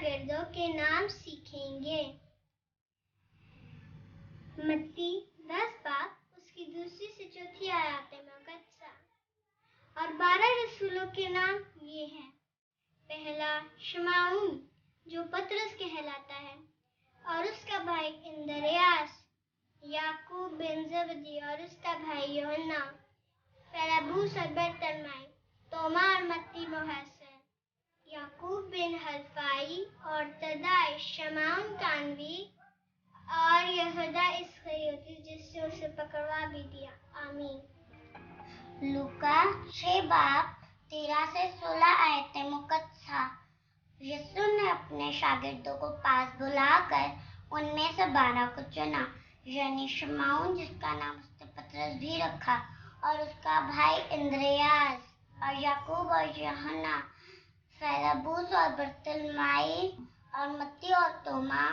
शागिर्दों के नाम सीखेंगे। मत्ती 10 बाब उसकी दूसरी से चौथी आयत मुकद्दसा। और 12 रसूलों के नाम ये हैं। पहला शमाउन जो पतरस कहलाता है और उसका भाई इंद्रियास, याकूब बिन जबदी और उसका भाई यूहन्ना, फिलिप्पुस और बरतलमाई, तोमा और मत्ती मुहस्सिन, याकूब बिन हल्फाई और तदाई, शमाउन कानवी और यहूदा इस्करियोती जिससे उसे पकड़वा भी दिया। आमीन। लूका 6 बाब 13 से 16 आयतें मुकद्दसा। यीशु ने अपने शागिर्दों को पास बुलाकर उनमें से 12 को चुना, यानी शमाउन जिसका नाम उसने पतरस भी रखा और उसका भाई इंद्रियास और याकूब और यूहन्ना, फिलिप्पुस और बरतलमाई और मत्ती और तोमा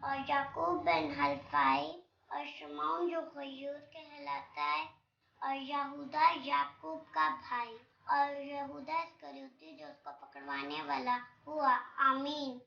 और याकूब बिन हल्फाई और शमाउन जो गयूर कहलाता है और यहूदा याकूब का भाई और यहूदा इस्करियोती जो उसको पकड़वाने वाला हुआ। आमीन।